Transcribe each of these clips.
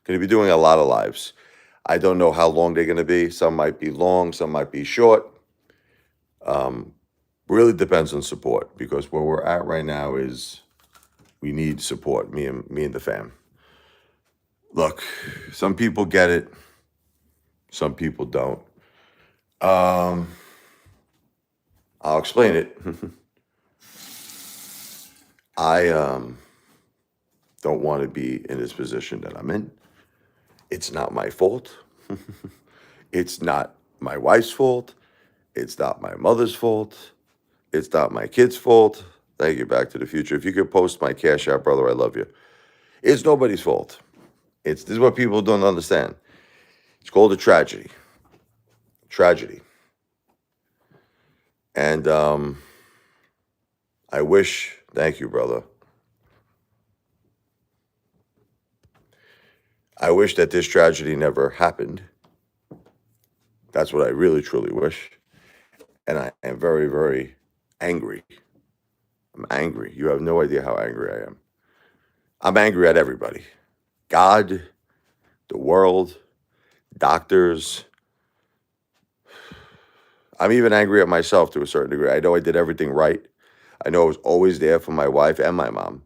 Going to be doing a lot of lives. I don't know how long they're going to be. Some might be long, some might be short. Really depends on support, because where we're at right now is we need support. Me and the fam. Look, some people get it, some people don't. Um, I'll explain it. I don't want to be in this position that I'm in. It's not my fault. It's not my wife's fault. It's not my mother's fault. It's not my kid's fault. Thank you, Back to the Future. If you could post my Cash App, brother, I love you. It's nobody's fault. This is what people don't understand. It's called a tragedy. Tragedy. And I wish, thank you, brother. I wish that this tragedy never happened. That's what I really, truly wish. And I am very, very angry. I'm angry. You have no idea how angry I am. I'm angry at everybody. God, the world, doctors. I'm even angry at myself to a certain degree. I know I did everything right. I know I was always there for my wife and my mom.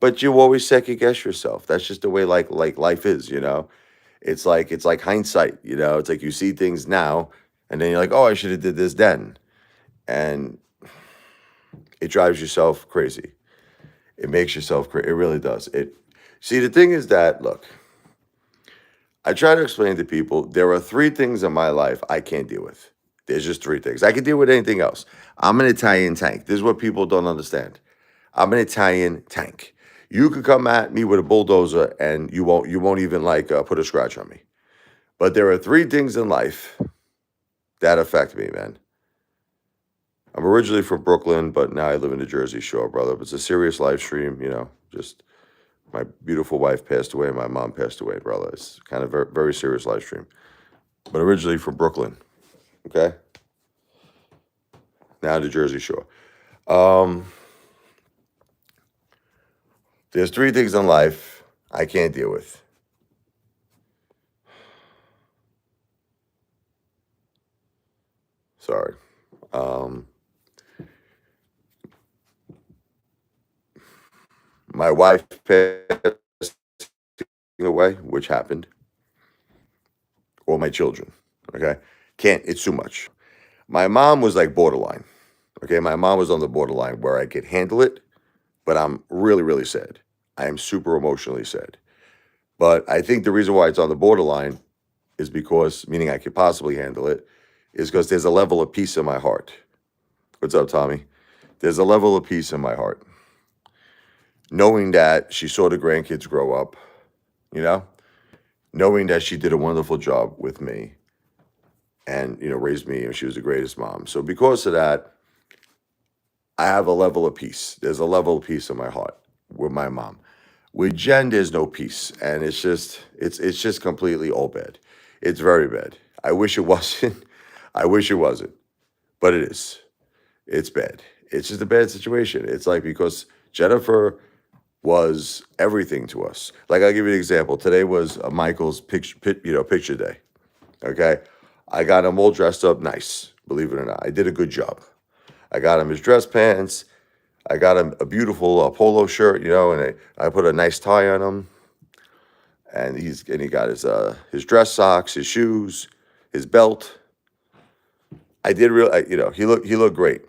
But you always second guess yourself. That's just the way like life is, you know. It's like hindsight, you know. It's like you see things now and then you're like, "Oh, I should have did this then." And it drives yourself crazy. It makes yourself crazy. It really does. See, the thing is that, look, I try to explain to people there are three things in my life I can't deal with. There's just three things. I can deal with anything else. I'm an Italian tank. This is what people don't understand. I'm an Italian tank. You could come at me with a bulldozer and you won't even put a scratch on me. But there are three things in life that affect me, man. I'm originally from Brooklyn, but now I live in the Jersey Shore, brother. It's a serious live stream, you know. Just my beautiful wife passed away, my mom passed away, brother. It's kind of very, very serious live stream. But originally from Brooklyn, okay? Now the Jersey Shore. There's three things in life I can't deal with. Sorry. My wife passed away, which happened, or my children, okay? It's too much. My mom was like borderline, okay? My mom was on the borderline where I could handle it, but I'm really, really sad. I am super emotionally sad. But I think the reason why it's on the borderline is because, meaning I could possibly handle it, is because there's a level of peace in my heart. What's up, Tommy? There's a level of peace in my heart. Knowing that she saw the grandkids grow up, you know? Knowing that she did a wonderful job with me and, you know, raised me, and she was the greatest mom. So because of that, I have a level of peace. There's a level of peace in my heart with my mom. With Jen, there's no peace, and it's just completely all bad. It's very bad. I wish it wasn't. I wish it wasn't, but it is. It's bad. It's just a bad situation. It's like, because Jennifer was everything to us. Like, I'll give you an example. Today was Michael's picture day. Okay, I got him all dressed up nice. Believe it or not, I did a good job. I got him his dress pants. I got him a beautiful polo shirt, you know, and I put a nice tie on him. And he got his dress socks, his shoes, his belt. I did you know, he looked great.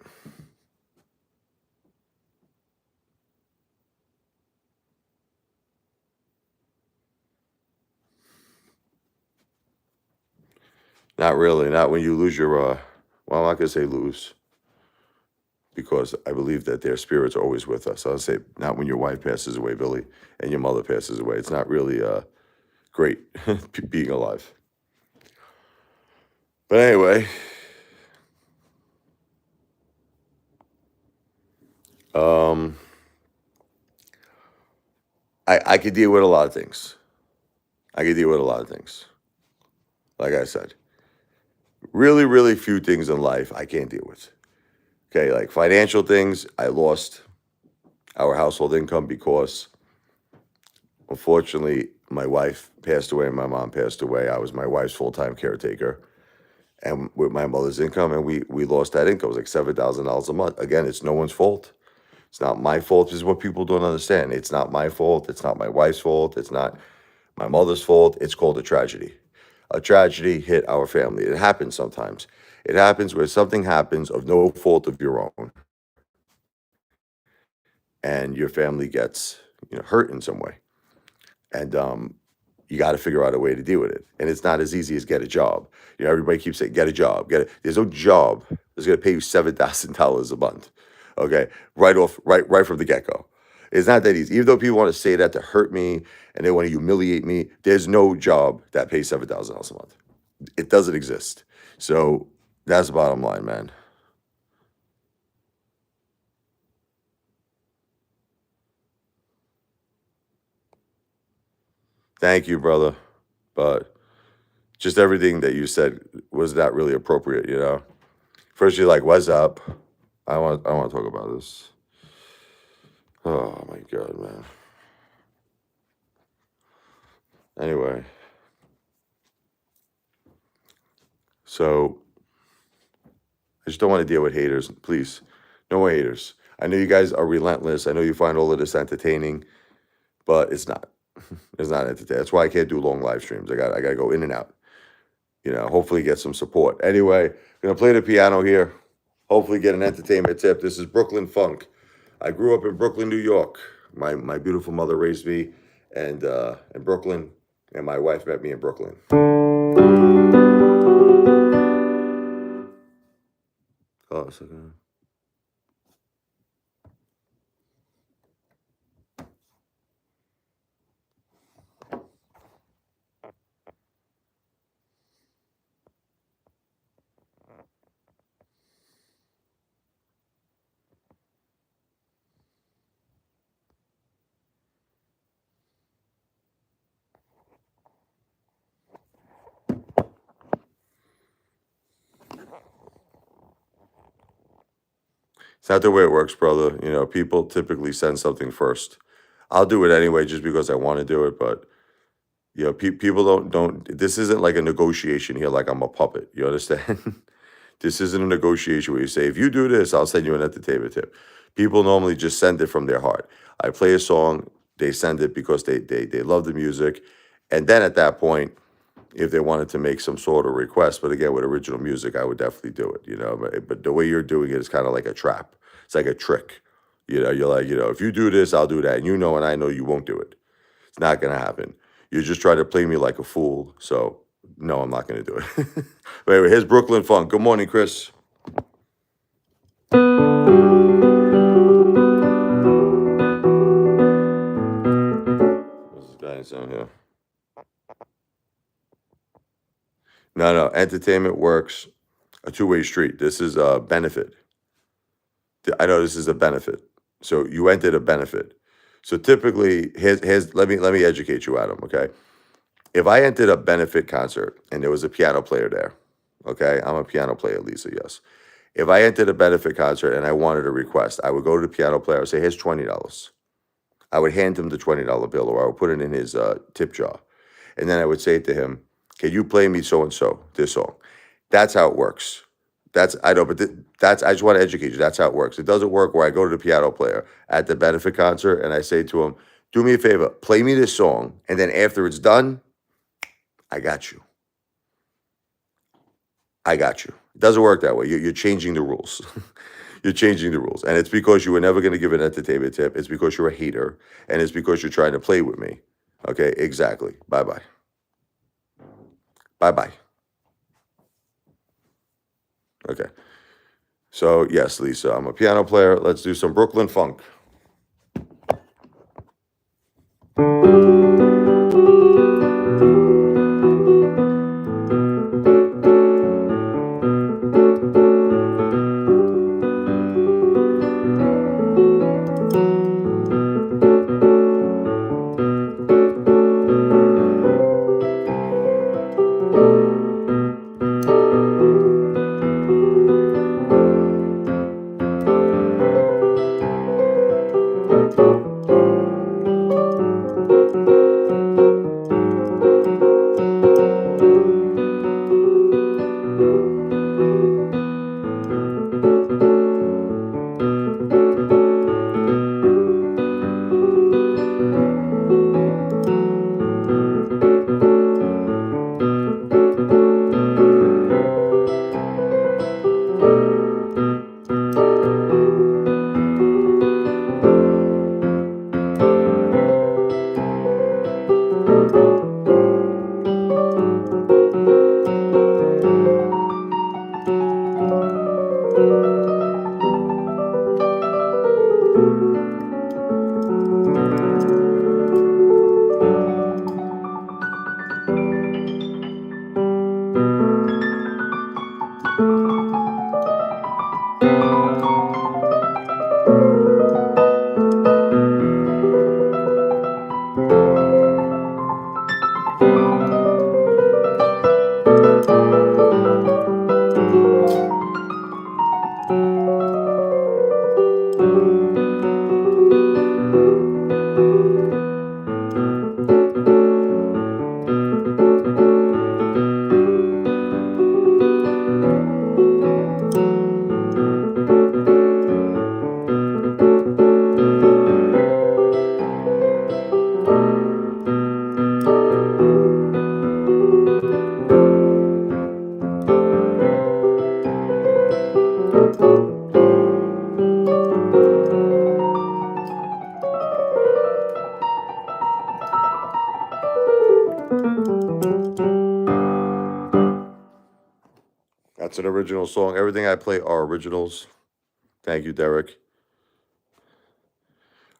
Not really, not when you lose your well, I'm not gonna say lose, because I believe that their spirits are always with us. I'll say not when your wife passes away, Billy, and your mother passes away. It's not really great being alive. But anyway, I could deal with a lot of things. I could deal with a lot of things. Like I said, really, really few things in life I can't deal with. Okay, like financial things, I lost our household income because, unfortunately, my wife passed away and my mom passed away. I was my wife's full-time caretaker, and with my mother's income, and we lost that income. It was like $7,000 a month. Again, it's no one's fault. It's not my fault. This is what people don't understand. It's not my fault. It's not my wife's fault. It's not my mother's fault. It's called a tragedy. A tragedy hit our family. It happens sometimes. It happens where something happens of no fault of your own, and your family gets hurt in some way, and you got to figure out a way to deal with it. And it's not as easy as get a job. Everybody keeps saying get a job. There's no job that's going to pay you $7,000 a month. Okay, right from the get go. It's not that easy. Even though people want to say that to hurt me and they want to humiliate me, there's no job that pays $7,000 a month. It doesn't exist. So that's the bottom line, man. Thank you, brother. But just everything that you said was not really appropriate. First you're like, what's up? I want to talk about this. Oh my God, man. Anyway, so I just don't want to deal with haters. Please, no more haters. I know you guys are relentless. I know you find all of this entertaining, but it's not. It's not entertaining. That's why I can't do long live streams. I got to go in and out. Hopefully get some support. Anyway, gonna play the piano here. Hopefully get an entertainment tip. This is Brooklyn Funk. I grew up in Brooklyn, New York. My beautiful mother raised me and in Brooklyn, and my wife met me in Brooklyn. Oh, a second. It's not the way it works, brother. People typically send something first. I'll do it anyway just because I want to do it, but people don't. This isn't like a negotiation here, like I'm a puppet. You understand? This isn't a negotiation where you say, if you do this, I'll send you an entertainment tip. People normally just send it from their heart. I play a song, they send it because they love the music, and then at that point, if they wanted to make some sort of request, but again, with original music, I would definitely do it. But the way you're doing it is kind of like a trap. It's like a trick. You're like, if you do this, I'll do that. And and I know you won't do it. It's not going to happen. You're just trying to play me like a fool. So, no, I'm not going to do it. But anyway, here's Brooklyn Funk. Good morning, Chris. What's this guy sound here? No. Entertainment works a two-way street. This is a benefit. I know this is a benefit. So you entered a benefit. So typically, here's let me educate you, Adam. Okay, if I entered a benefit concert and there was a piano player there, okay, I'm a piano player, Lisa. Yes. If I entered a benefit concert and I wanted a request, I would go to the piano player. I would say, "Here's $20." I would hand him the $20 bill, or I would put it in his tip jar, and then I would say to him, "Can you play me so and so this song?" That's how it works. I know, but that's I just want to educate you. That's how it works. It doesn't work where I go to the piano player at the benefit concert and I say to him, "Do me a favor, play me this song, and then after it's done, I got you. I got you." It doesn't work that way. You're changing the rules. You're changing the rules, and it's because you were never going to give an entertainment tip. It's because you're a hater, and it's because you're trying to play with me. Okay, exactly. Bye bye. Bye bye. Okay. So yes, Lisa, I'm a piano player. Let's do some Brooklyn Funk. That's an original song. Everything I play are originals. Thank you, Derek.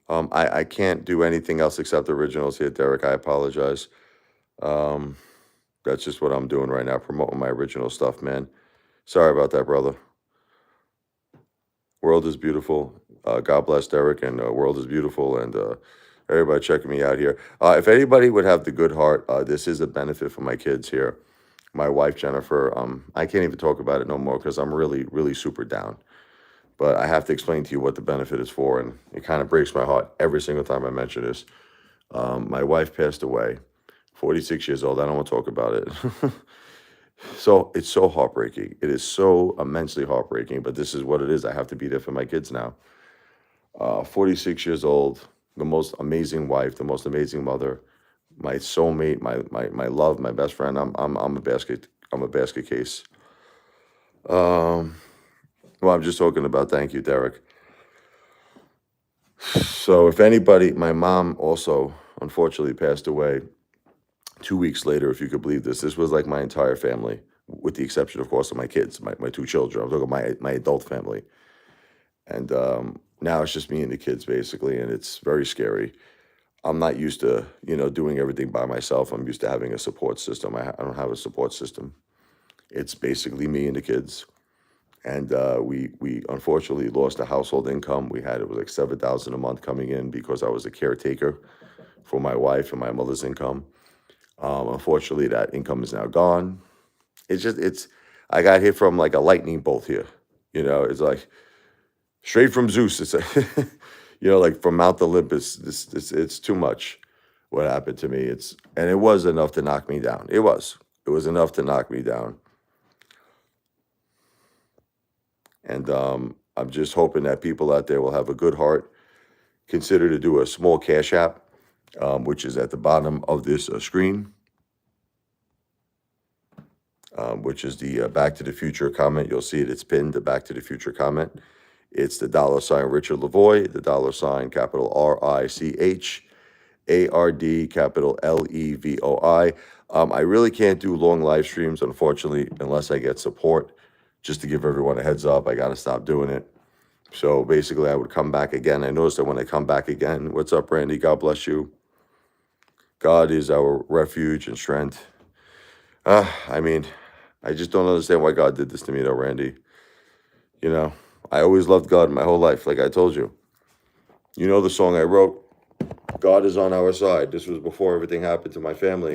I can't do anything else except originals here, Derek. I apologize. Um, that's just what I'm doing right now, promoting my original stuff, man. Sorry about that, brother. World is beautiful. God bless Derek, and World is beautiful, and everybody checking me out here. If anybody would have the good heart, this is a benefit for my kids here. My wife Jennifer. I can't even talk about it no more because I'm really, really super down. But I have to explain to you what the benefit is for, and it kind of breaks my heart every single time I mention this. My wife passed away, 46 years old. I don't want to talk about it. So it's so heartbreaking. It is so immensely heartbreaking, but this is what it is. I have to be there for my kids now. 46 years old, the most amazing wife, the most amazing mother, my soulmate, my love, my best friend. I'm a basket case. Um, well, I'm just talking about thank you, Derek. So if anybody, my mom also unfortunately passed away 2 weeks later, if you could believe this. This was like my entire family, with the exception, of course, of my kids, my two children. I'm talking my adult family. And now it's just me and the kids, basically, and it's very scary. I'm not used to, doing everything by myself. I'm used to having a support system. I don't have a support system. It's basically me and the kids. And we unfortunately lost a household income. It was like 7,000 a month coming in because I was a caretaker for my wife and my mother's income. Unfortunately, that income is now gone. I got hit from like a lightning bolt here. It's like straight from Zeus. It's a, like from Mount Olympus. It's too much what happened to me. And it was enough to knock me down. It was enough to knock me down. And I'm just hoping that people out there will have a good heart. Consider to do a small Cash App, which is at the bottom of this screen, which is the Back to the Future comment. You'll see it. It's pinned, the Back to the Future comment. It's the $ Richard Lavoie, the $ capital RICHARD, capital LEVOI. I really can't do long live streams, unfortunately, unless I get support. Just to give everyone a heads up, I got to stop doing it. So basically, I would come back again. I noticed that when I come back again, what's up, Randy? God bless you. God is our refuge and strength. I mean, I just don't understand why God did this to me, though, Randy. I always loved God my whole life, like I told you. You know the song I wrote, God is on our side. This was before everything happened to my family.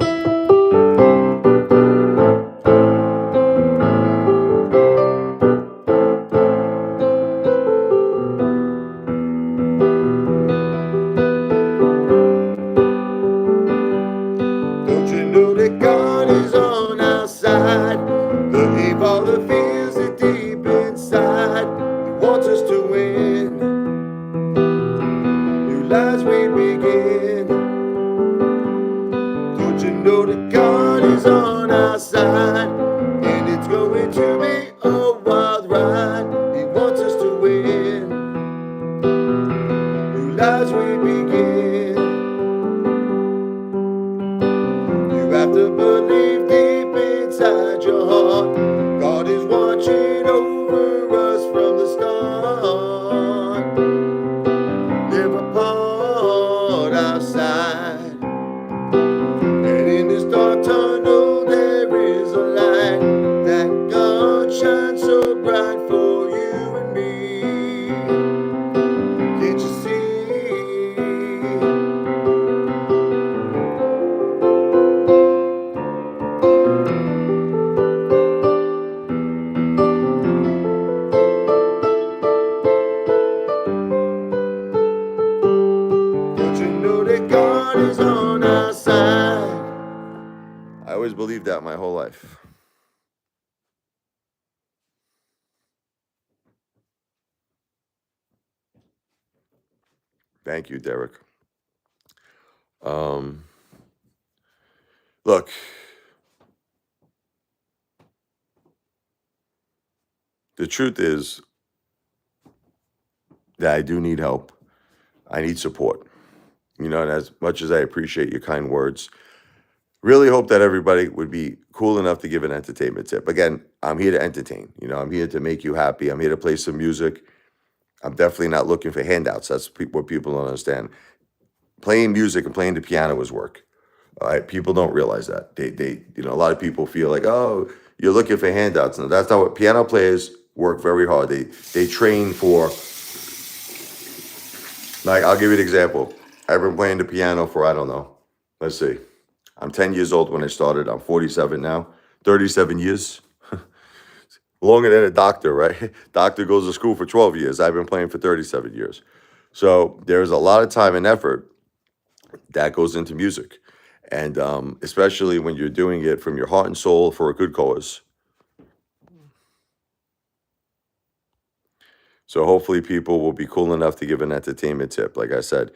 Don't you know that God is on our side? The Apefather feels it deep inside. He wants us to win. New lives we begin. Don't you know that God is on our side? And it's going to be a wild ride. He wants us to win. New lives we begin. You have to believe deep inside your heart. God is watching over us from the start. Never part our side. And in this dark tunnel there is a light that God shines so bright for you and me. Can't you see? Don't you know that God is on our side? I always believed that my whole life. Thank you, Derek. Look, the truth is that I do need help. I need support. And as much as I appreciate your kind words, Really hope that everybody would be cool enough to give an entertainment tip. Again, I'm here to entertain. I'm here to make you happy. I'm here to play some music. I'm definitely not looking for handouts. That's what people don't understand. Playing music and playing the piano is work. All right, people don't realize that. A lot of people feel like, oh, you're looking for handouts. No, that's not what piano players work very hard. They train for. Like, I'll give you an example. I've been playing the piano for, I don't know. Let's see. I'm 10 years old when I started. I'm 47 now. 37 years. Longer than a doctor, right? Doctor goes to school for 12 years. I've been playing for 37 years. So there's a lot of time and effort that goes into music. And especially when you're doing it from your heart and soul for a good cause. So hopefully people will be cool enough to give an entertainment tip. Like I said,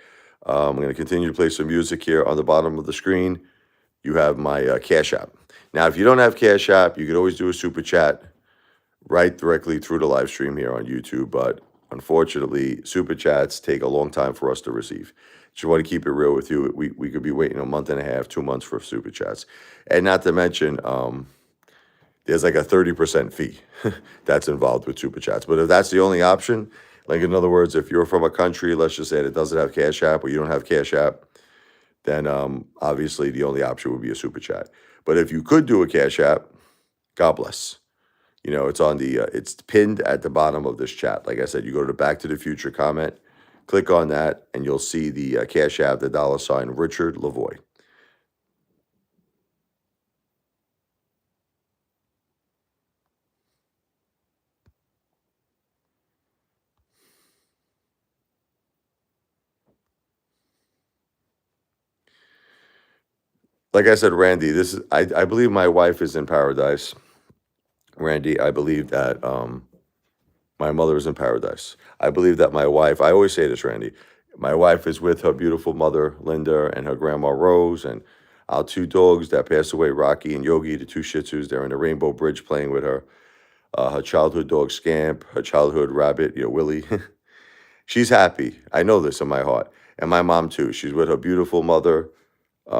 I'm going to continue to play some music here on the bottom of the screen. You have my Cash App. Now, if you don't have Cash App, you could always do a super chat right directly through the live stream here on YouTube. But unfortunately, super chats take a long time for us to receive. Just want to keep it real with you. We could be waiting a month and a half, 2 months for super chats. And not to mention, there's like a 30% fee that's involved with super chats. But if that's the only option, like in other words, if you're from a country, let's just say that doesn't have Cash App or you don't have Cash App, then obviously the only option would be a super chat. But if you could do a Cash App, God bless. It's on it's pinned at the bottom of this chat. Like I said, you go to the Back to the Future comment, click on that, and you'll see the Cash App, the $ Richard Lavoie. Like I said, Randy, I believe my wife is in paradise. Randy, I believe that my mother is in paradise. I believe that my wife, I always say this, Randy, my wife is with her beautiful mother, Linda, and her grandma, Rose, and our 2 dogs that passed away, Rocky and Yogi, the 2 Shih Tzus. They're in the Rainbow Bridge playing with her. Her childhood dog, Scamp, her childhood rabbit, Willie. She's happy. I know this in my heart. And my mom, too. She's with her beautiful mother,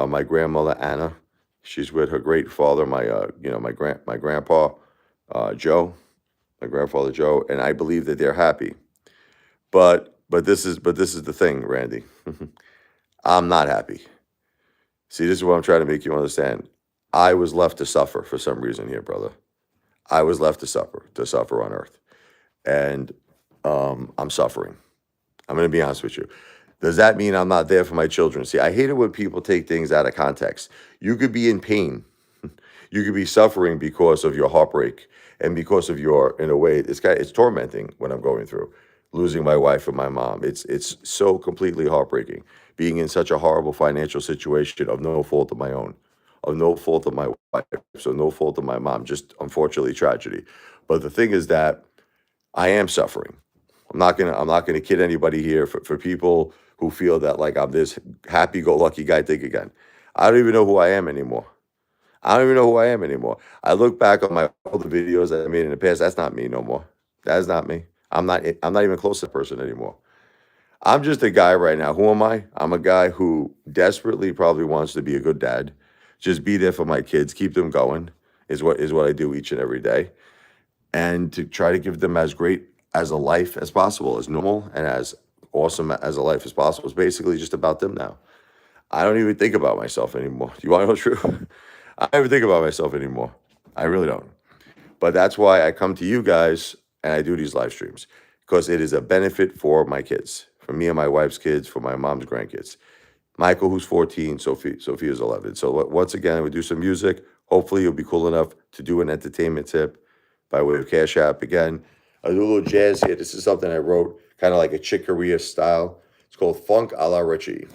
my grandmother, Anna. She's with her great father, my grandpa, Joe. My grandfather Joe, and I believe that they're happy. But this is the thing, Randy. I'm not happy. See, this is what I'm trying to make you understand. I was left to suffer for some reason here, brother. I was left to suffer on earth. And I'm suffering. I'm going to be honest with you. Does that mean I'm not there for my children? See, I hate it when people take things out of context. You could be in pain. You could be suffering because of your heartbreak and because of in a way, it's tormenting what I'm going through. Losing my wife and my mom. It's so completely heartbreaking. Being in such a horrible financial situation of no fault of my own, of no fault of my wife, so no fault of my mom, just unfortunately tragedy. But the thing is that I am suffering. I'm not gonna kid anybody here. For people who feel that like I'm this happy-go-lucky guy, think again. I don't even know who I am anymore. I don't even know who I am anymore. I look back on all the videos that I made in the past. That's not me no more. That's not me. I'm not even close to that person anymore. I'm just a guy right now. Who am I? I'm a guy who desperately probably wants to be a good dad. Just be there for my kids, keep them going, is what I do each and every day. And to try to give them as great as a life as possible, as normal and as awesome as a life as possible. It's basically just about them now. I don't even think about myself anymore. You want to know the truth? I don't even think about myself anymore. I really don't. But that's why I come to you guys and I do these live streams, because it is a benefit for my kids, for me and my wife's kids, for my mom's grandkids. Michael, who's 14, Sophia's 11. So once again, we do some music. Hopefully you'll be cool enough to do an entertainment tip by way of Cash App. Again, I do a little jazz here. This is something I wrote, kind of like a Chick Corea style. It's called Funk a la Richie.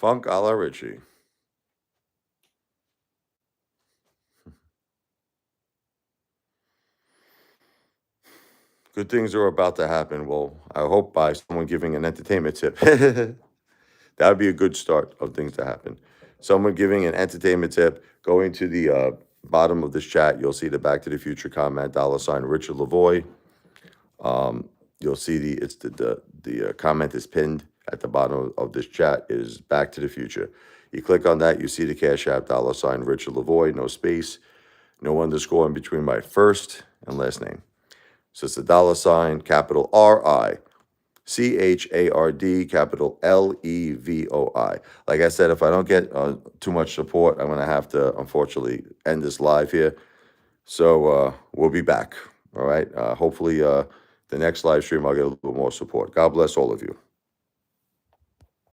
Funk a la Richie. Good things are about to happen. Well, I hope by someone giving an entertainment tip. That would be a good start of things to happen. Someone giving an entertainment tip, going to the bottom of this chat, you'll see the Back to the Future comment, $ Richard Lavoie. You'll see the comment is pinned at the bottom of this chat is Back to the Future. You click on that, you see the Cash App, $ Richard Lavoie, no space, no underscore in between my first and last name. So it's the $, capital RICHARD, capital LEVOI. Like I said, if I don't get too much support, I'm going to have to, unfortunately, end this live here. So we'll be back. All right. Hopefully, the next live stream, I'll get a little more support. God bless all of you.